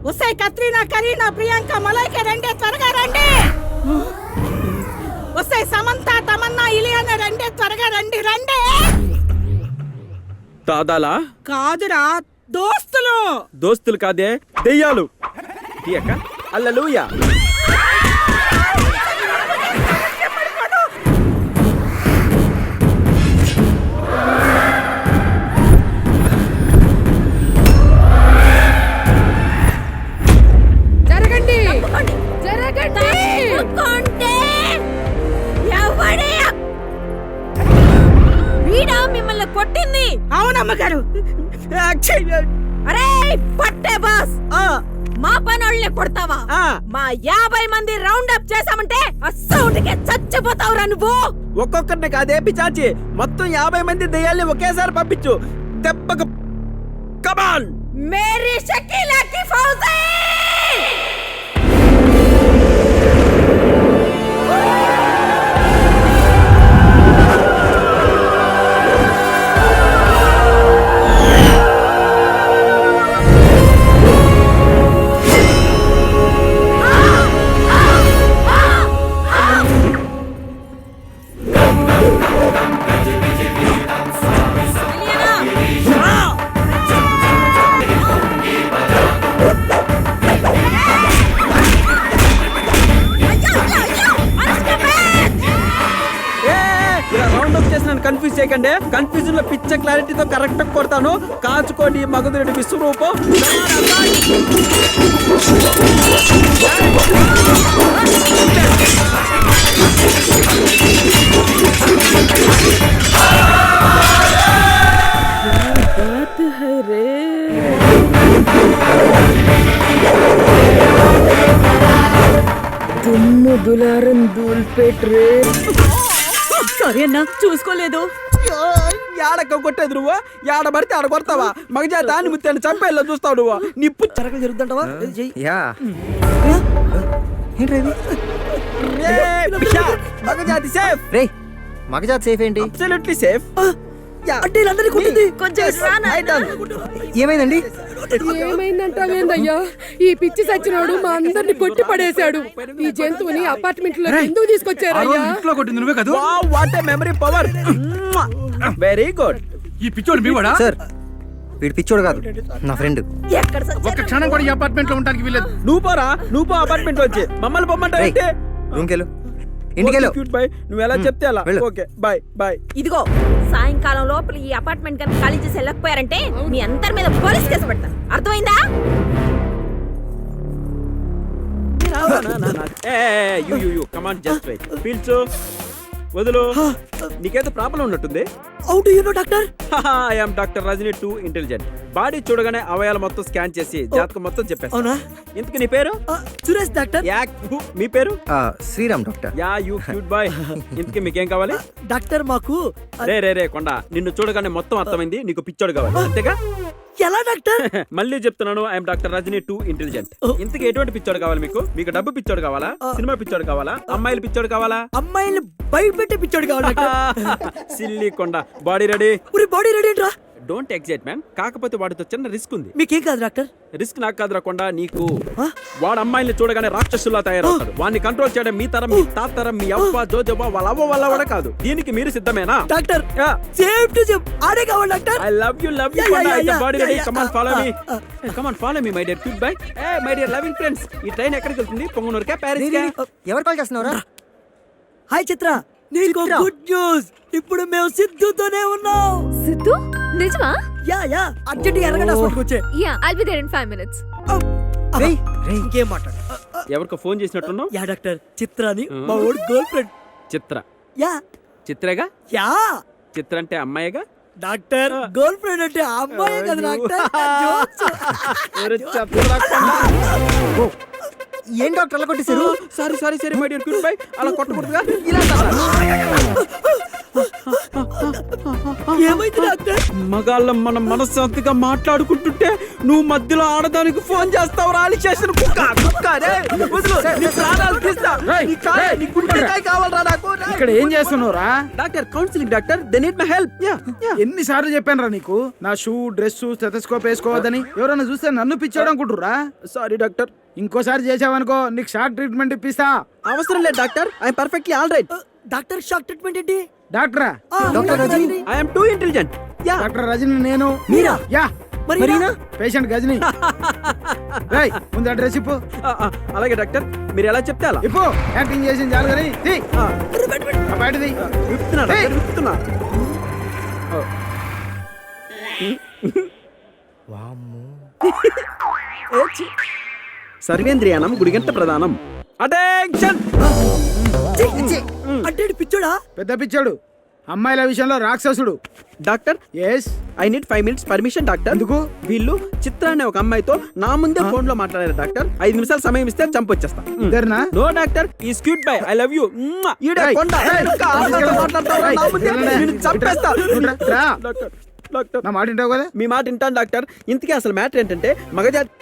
వస్తే కత్రీనా, కరీనా, ప్రియాంక, మలైక రండి, త్వరగా రండి. వస్తే సమంత, తమన్నా, ఇలియానా రండి, త్వరగా రండి. రండి. దాదాలా కాదురా, దోస్తులు. దోస్తులు కాదే, దెయ్యాలు. తీయక హల్లెలూయా. జరగండి, జరగండి. వీడా మిమ్మల్ని కొట్టింది? అవునమ్మగారు. అరే పట్టే బాస్, మా పనోళ్ళని కొడతావా? మా 50 మంది రౌండ్ అప్ చేసామంటే అస్సౌండ్కే చచ్చిపోతావురా నువ్వు. ఒక్కొక్కరిని కాదే పిచాచి, మొత్తం 50 మంది దెయ్యాల్ని ఒకేసారి పంపించు. దెబ్బకు కమాన్. మేరీ షకీలా కి ఫౌజీ. కన్ఫ్యూజ్ చేయకండి. కన్ఫ్యూజన్ లో పిచ్చ క్లారిటీతో కరెక్ట్ కొడతాను. కాచుకోండి మగధుడి విశ్వరూపం. సారీ అన్నా, చూసుకోలేదు. ఏడక్క కొట్టేది నువ్వు, ఏడ పడితే ఆడ కొడతావా? మగజా దాన్ని ముత్తాన్ని చంపేలా చూస్తావు నువ్వు. నిప్పు చరకలు జరుగుతుంటావా? మగజాతి సేఫ్. మగజాతి సేఫ్ ఏంటి? Absolutely safe. ఏమైందండి? ఏమైందంటావేందయ్యా? ఈ పిచ్చి సచ్చినోడు మా అందరిని కొట్టి పడేశాడు. ఈ జంతువుని అపార్ట్మెంట్ లో ఎందుకు తీసుకొచ్చారయ్యా? What a memory power. Very good. ఈ పిచ్చోడు మీవాడా? సార్ వీడు పిచ్చోడు కాదు, నా ఫ్రెండ్. ఒక్క క్షణం కూడా ఈ అపార్ట్మెంట్ లో ఉండడానికి వీలేదు. నువ్వు పోరా, నువ్వు పో అపార్ట్మెంట్ వచ్చి. మమ్మల్ని పొమ్మంటే రూమ్కెళ్ళు, ఇంటికెళ్ళు. నువ్వు ఎలా చెప్తే అలా. Okay bye bye. ఇదిగో సాయంకాలం లోపల ఈ అపార్ట్మెంట్ కనుక ఖాళీ చేసి వెళ్ళకపోయారంటే మీ అందరి మీద పోలీస్ కేసు పెడతాను. అర్థమైందా? కమాన్ జస్ట్ వెయిట్. పీల్చు, వదులు. నీకేదో ప్రాబ్లం ఉన్నట్టుంది. How do you know doctor? I am doctor Rajani 2 intelligent. Body చూడగానే అవయాలు మొత్తం స్కాన్ చేసి జాతకం మొత్తం చెప్పేస్తా. అవునా? ఇంతకు నీ పేరు? సురేష్ డాక్టర్. మీ పేరు? Sriram doctor. Yeah you cute boy. ఇంతకి మీకేం కావాలి? డాక్టర్ మాకు రే కొండ, నిన్ను చూడగానే మొత్తం అర్థమైంది. నీకు పిచ్చోడు కావాలి అంతేగా? ఎలా డాక్టర్? మళ్ళీ చెప్తున్నాను, ఐఎమ్ డాక్టర్ రజనీ 2 ఇంటెలిజెంట్. ఇంతకి ఎటువంటి పిచ్చోడు కావాలి మీకు? మీకు డబ్బు పిచ్చోడు కావాలా? సినిమా పిచ్చోడు కావాలా? అమ్మాయిల పిచ్చోడు కావాలా? అమ్మాయిలు భయపెట్టే పిచ్చోడు కావాలి డాక్టర్. సిల్లీ కొండ. Body ready? బాడీ రెడీ రా. Don't excite man. కాకపోతే వాడితో చిన్న రిస్క్ ఉంది. మీకేం కాదు డాక్టర్? రిస్క్ నాకు కాదు రాకుండా నీకు. వాడు అమ్మాయిల్ని చూడగానే రాక్షసుల్లా తయారవుతాడు. వాడిని కంట్రోల్ చేయడం మీ తరం, మీ తాత తరం, మీ అవ్వ జోజవ్వ వాళ్ళ అవ్వ వల్ల కూడా కాదు. దీనికి మీరు సిద్ధమేనా డాక్టర్? సేఫ్ టు సేఫ్ ఆడే కావాలి doctor. I love you body ready. Come on follow me. Come on follow me my dear cute boy. My dear loving friends, ఈ ట్రైన్ ఎక్కడికి వెళ్తుంది? పొంగనూరుకా, ప్యారిస్ కా? ఎవరు కాల్ చేస్తున్నారా? హాయ్ చిత్ర, నీకు గుడ్ న్యూస్. ఇప్పుడు మేము సిద్ధుతోనే ఉన్నాం. సిద్ధు? నిజమా? యా అర్జెంట్ గా ఎరగడా వచ్చే. Yeah I'll be there in 5 minutes. ఇంకేం మాట్లాడు. ఎవరికో ఫోన్ చేసినట్టున్నావు. యా డాక్టర్, చిత్రాని మా ఓడి గర్ల్ ఫ్రెండ్. చిత్ర? యా చిత్రేగా? యా. చిత్ర అంటే అమ్మాయిగా? డాక్టర్ గర్ల్ ఫ్రెండ్ అంటే అమ్మాయి కదా డాక్టర్. ఏం డాక్టర్ అలా కొట్టేశారు? Sorry my dear cute boy, అలా కొట్టకూడదుగా. ఇలా ఏమైంది డాక్టర్? మగాళ్ళం మనం మనశ్శాంతిగా మాట్లాడుకుంటుంటే నువ్వు మధ్యలో ఆడదానికి ఫోన్ చేస్తావు రాలి చేసిన కుక్క కుక్క రే, వదులు, నీ ప్రాణాలు తీస్తా. నీ కాలే, నీ గుండెకాయ కావాలరా నాకు. ఇక్కడ ఏం చేస్తున్నావురా? Doctor counselling doctor, they need my help. ఎన్నిసార్లు చెప్పానురా నీకు నా షూ డ్రెస్ స్టెథోస్కోప్ వేసుకోవద్దని? ఎవరైనా చూస్తే నన్ను పిచ్చాడు అనుకుంటురా? Sorry doctor. ఇంకోసారి చేసావనుకో నీకు షార్ట్ ట్రీట్మెంట్ ఇప్పిస్తా. అవసరం లేదు doctor, I'm perfectly all right. Doctor shock treatment ఏంటి? డాక్టరా? Doctor Rajani. I'm too intelligent. Yeah doctor Rajani నేను. మీరా? యా. మరీనా? పేషెంట్ గజని. రేయ్ ముందు అడ్రస్ ఇప్పు. అలాగే డాక్టర్, మీరు ఎలా చెప్తే అలా. ఇప్పు. యాక్టింగ్ చేసిన చాలు కానీ బయటది. విప్పుతున్నా డాక్టర్, విప్పుతున్నా. సర్వేంద్రియానం గుడిగంట ప్రధానం. అటెన్షన్. అంటే పిచ్చోడా? పెద్ద పిచ్చాడు, అమ్మాయిల విషయంలో రాక్షసుడు. Doctor, yes. I need 5 minutes permission doctor. ఎందుకు? వీళ్ళు చిత్ర అనే ఒక అమ్మాయితో నా ముందే ఫోన్ లో మాట్లాడారు డాక్టర్. 5 నిమిషాలు సమయం ఇస్తే చంపొచ్చేస్తా. ఇద్దరునా? నో డాక్టర్, ఈ స్క్యూట్ బై ఐ లవ్ యూ. చంపేస్తా. డాక్టర్, డాక్టర్, నా మాట వింటావు కదా? మీ మాట వింటాను డాక్టర్. ఇంతకీ అసలు మ్యాటర్ ఏంటంటే మగజాతి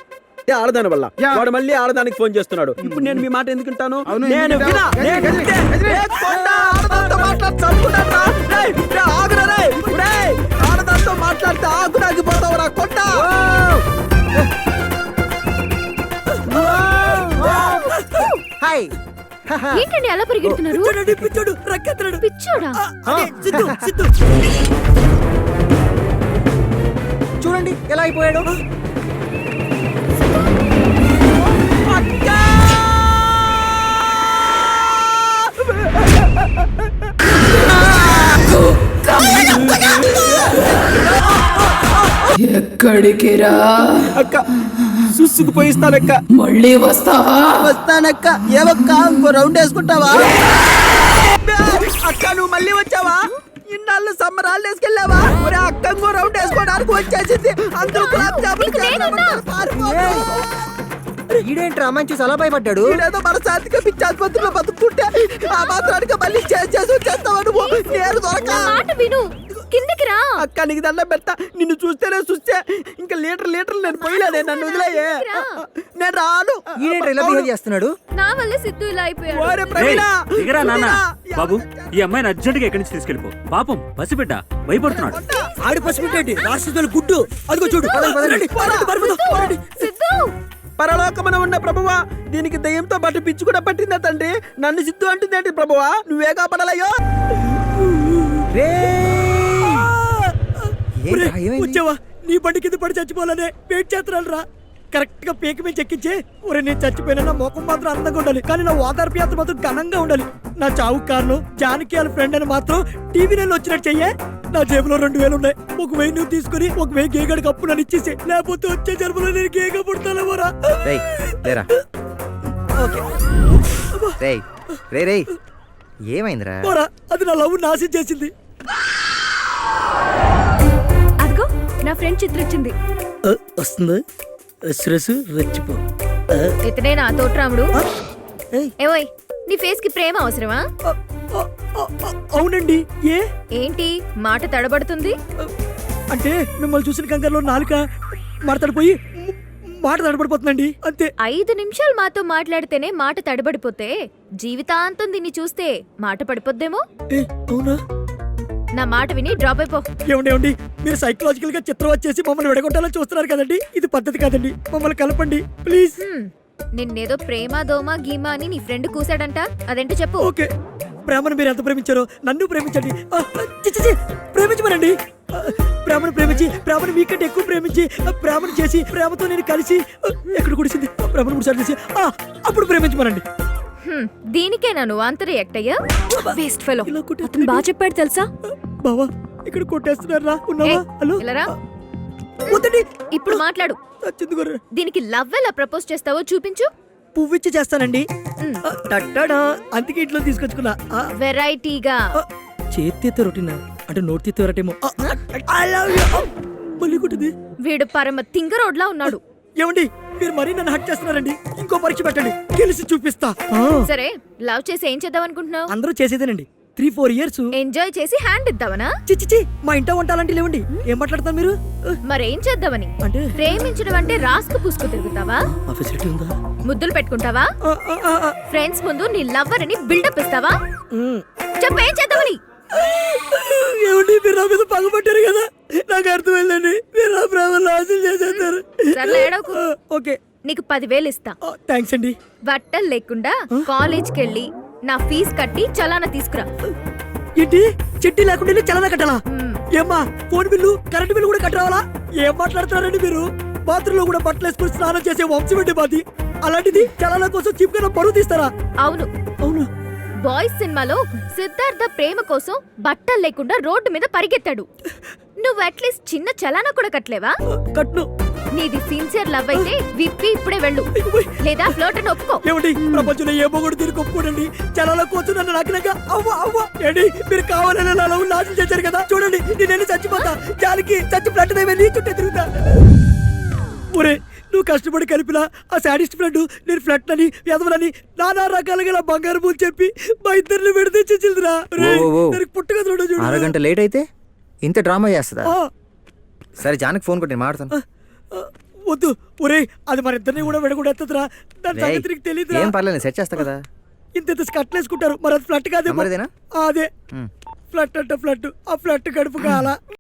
ఆడదాని వల్ల వాడు మళ్ళీ ఆడదానికి ఫోన్ చేస్తున్నాడు. ఇప్పుడు నేను మీ మాట ఎందుకు వింటాను? అవును, నేను ఎందుకు వినా. వింటావు? నేను గజని, వింటే, గజని. ఏ కొండా ఆడదాంతో మాట్లాడి చంపుతాడ్రా. రేయ్, రేయ్, ఆగురా రేయ్. రేయ్, ఆడదాంతో మాట్లాడితే ఆగురాగిపోతావురా కొండ. హాయ్. ఏంటండి అలా పరిగెడుతున్నారు? పిచ్చోడండి, పిచ్చోడు రక్కెత్తడు. పిచ్చోడా? అదే, సిద్ధు సిద్ధు. చూడండి ఎలా అయిపోయాడు. ఎక్కడికి రా? అక్క చూసుకుపోయిస్తానక్క. మళ్ళీ వస్తావా? వస్తానక్క. ఏవక్క ఇంకో రౌండ్ వేసుకుంటావా? అక్క నువ్వు మళ్ళీ వచ్చావా? ఇన్నాళ్ళు సమ్మర్ హాలిడేస్ కెళ్ళావా? ఒరే అక్క ఇంకో రౌండ్ వేసుకోవడానికి వచ్చేసింది. అందరూ గులాబ్ జాములు ఈడేంట్రా అమ్మాయిని చూసి అలా భయపడ్డాడు? ఏదో మన శాంతిగా పిచ్చి ఆసుపత్రిలో బతుకుతుంటే ఆ మాత్రానికి మళ్ళీ చేసి వచ్చేస్తావా నువ్వు? నేను దొరక. మాట విను, కిందికి రా. అక్క నీకు దండం పెడతా. నిన్ను చూస్తేనే చూస్తే ఇంకా లీటర్ నేను పోయలేదే. నన్ను వదిలేయే. నేను రాను. ఈడేంట్రా ఇలా బిహేవ్ చేస్తున్నాడు? నా వల్లే సిద్ధు ఇలా అయిపోయాడు. ఓరే ప్రవీణ, దిగరా నాన్న. ప్రవీణ. బాబు ఈ అమ్మాయిని అర్జెంటుగా ఎక్కడి నుంచి తీసుకెళ్ళిపో. పాపం పసిబిడ్డ భయపడుతున్నాడు. ఆడి పసిపెట్టేంటి? రాష్ట్రదళ గుడ్డు. అదిగో చూడు. సిద్ధు, పరలోకమున ఉన్న ప్రభువా, దీనికి దయ్యంతో పాటు పిచ్చి కూడా పట్టిందా తండ్రి? నన్ను సిద్ధు అంటుందేంటి ప్రభువా? నువ్వే కాపాడాలయ్యో. వచ్చావా? నీ బండి కింద పడి చచ్చిపోవాలనే వెయిట్ చేస్తున్నాను రా. కరెక్ట్ గా పేక మీద చెక్కించే. ఒరే నేను చచ్చిపోయినా నా ముఖం మాత్రం అందంగా ఉండాలి, కానీ నా ఓదార్పు యాత్ర మాత్రం ఘనంగా ఉండాలి. నా చావు కారణం జానకి వాళ్ళ ఫ్రెండ్ అని మాత్రం టీవీ నెలలో వచ్చినట్టు చెయ్యే. నా జేబులో 2000 ఉన్నాయి. 1000 నువ్వు తీసుకుని 1000 గేగడికి అప్పు నన్ను ఇచ్చేసి, లేకపోతే వచ్చే జన్మలో నేను గేగా పుడతానేమోరా. ఏమైందిరా? పోరా, అది నా లవ్ నాశనం చేసింది. అదిగో నా ఫ్రెండ్ చిత్ర వచ్చింది. వస్తుంది శ్రసు రెచ్చిపో. ఇతనే నా తోట్రాముడు. ఏవోయ్, నీ ఫేస్ కి ప్రేమ అవసరమా? అవునండి. ఏంటి మాట తడబడుతుంది? అంటే మిమ్మల్ని చూసిన కంగారులో నాలుక మాట్లాడిపోయి మాట తడబడిపోతుందండి, అంతే. 5 నిమిషాలు మాతో మాట్లాడితేనే మాట తడబడిపోతే జీవితాంతం దీన్ని చూస్తే మాట పడిపోద్దేమో. అవునా? నా మాట విని డ్రాప్ అయిపో. ఏమండి మీరు సైకలాజికల్ గా చిత్రం వచ్చేసి మమ్మల్ని విడగొట్టాలని చూస్తున్నారు కదండి. ఇది పద్ధతి కాదండి. మమ్మల్ని కలపండి ప్లీజ్. నిన్నేదో ప్రేమ దోమ గీమా అని నీ ఫ్రెండ్ కూసాడంట, అదేంటో చెప్పు. ఓకే, ప్రేమను మీరు ఎంత ప్రేమించారో నన్ను ప్రేమించండి. ప్రేమించమనండి. ప్రేమను ప్రేమించి, ప్రేమను మీకంటే ఎక్కువ ప్రేమించి, ప్రేమను చేసి, ప్రేమతో నేను కలిసి ఎక్కడ కుడిసింది ప్రేమను కూడా చేసి అప్పుడు ప్రేమించమనండి. దీనికే నన్ను వాంతరి యాక్ట్ అయ్యా. Waste fellow. అతను బాగా చెప్పాడు తెలుసా? బావా ఇక్కడ కొట్టేస్తున్నారా? ఉన్నావా? హలో, ఇలారా. వద్దండి. ఇప్పుడు మాట్లాడు. దీనికి లవ్ ఎలా ప్రపోజ్ చేస్తావో చూపించు. పువ్విచ్చి చేస్తానండి. అందుకే ఇంట్లో తీసుకొచ్చుకున్నా. వెరైటీగా. చేతితో రొటీనా అంటే నోటి తీతో రొటీమో. మళ్ళీ కొట్టింది. వీడు పరమ తింగరోడ్లా ఉన్నాడు. ఏమండి మీరు మరీ నన్ను హట్ చేస్తున్నారండి. ఇంకో పరీక్ష పెట్టండి, గెలిచి చూపిస్తా. సరే, లవ్ చేసి ఏం చేద్దాం అనుకుంటున్నావు? అందరూ చేసేదేనండి. 3-4 years. ఎంజాయ్ చేసి హ్యాండ్ ఇద్దావనా? చిచ్చిచి మా ఇంట వంటాలంటే లేవండి. ఏం మాట్లాడతారు మీరు? మరేం చేద్దామని? అంటే ప్రేమించడం అంటే రాసుకు పూసుకు తిరుగుతావా? ఆ ఫెసిలిటీ ఉందా? ముద్దులు పెట్టుకుంటావా? ఫ్రెండ్స్ ముందు నీ లవ్వర్ అని బిల్డప్ ఇస్తావా? మ్. చెప్పేం చేద్దామని? ఏమండి మీరు నా మీద పగబట్టారు కదా, నాకు అర్థమైందండి. మీరు నా ప్రేమలో ఆశలు చేసేస్తారు. సర్లే, ఏడవకు. ఓకే, నీకు 10,000 ఇస్తా. థ్యాంక్స్ అండి. బట్టలు లేకుండా కాలేజ్కి వెళ్ళి నా ఫీజు కట్టి చలానా తీసుకురా. ఏంటి చెట్టి లేకుండా చలనా కట్టాలా? మ్. ఏమ్మా ఫోన్ బిల్లు కరెంట్ బిల్లు కూడా కట్టరావాలా? ఏం మాట్లాడుతున్నారండి మీరు? బాత్రూమ్ లో కూడా బట్టలు వేసుకుని స్నానం చేసే వంశం ఏంటి మాది? అలాంటిది చలనా కోసం చీప్ గా బరువు తీస్తారా? అవును, అవును. బాయ్స్ సినిమాలో సిద్ధార్థ ప్రేమ కోసం బట్టలు లేకుండా రోడ్డు మీద పరిగెత్తాడు. నువ్వు అట్లీస్ట్ చిన్న చలానా కూడా కట్టలేవా? కట్ను. నీది సిన్సియర్ లవ్ అయితే విప్పి ఇప్పుడే వెళ్ళు, లేదా ఫ్లోట్ అని ఒప్పుకో. ఏమిటి ప్రపంచంలో ఏమో కూడా తిరిగి ఒప్పుకోడండి. చలానా కోసం నన్ను నాకినాక అవ్వ అవ్వ. ఏంటి మీరు కావాలని నా లవ్ నాశనం చేశారు కదా? చూడండి నేను చచ్చిపోతా. జాలికి చచ్చి ఫ్లడ్ నీ చుట్టే తిరుగుతా. ఒరే నువ్వు కష్టపడి కలిపిన ఆ సాడిస్ట్ ఫ్రెండ్ నేను ఫ్లట్ అని ఎదవలని నానా రకాలుగా నా బంగారు పూలు చెప్పి మా ఇద్దరిని విడితే చిల్దిరా. పుట్టుగా చూడు. అరగంట లేట్ అయితే ఇంత డ్రామా చేస్తుందా? సరే జానకి ఫోన్ కొట్టి నేను మాట్లాడతాను. వద్దు ఒరే, అది మన ఇద్దరిని కూడా విడగొడేస్తుందిరా. దాని రేయ్, సంగతి నీకు తెలియదురా. ఏం పర్లేదు నేను సెట్ చేస్తా కదా. ఇంత స్కట్లేసుకుంటారు, మరి అది ఫ్లట్ కాదే. నెంబర్ ఇదేనా? అదే ఫ్లట్ అంటే ఫ్లట్, ఆ ఫ్లట్ గడుపు కాల.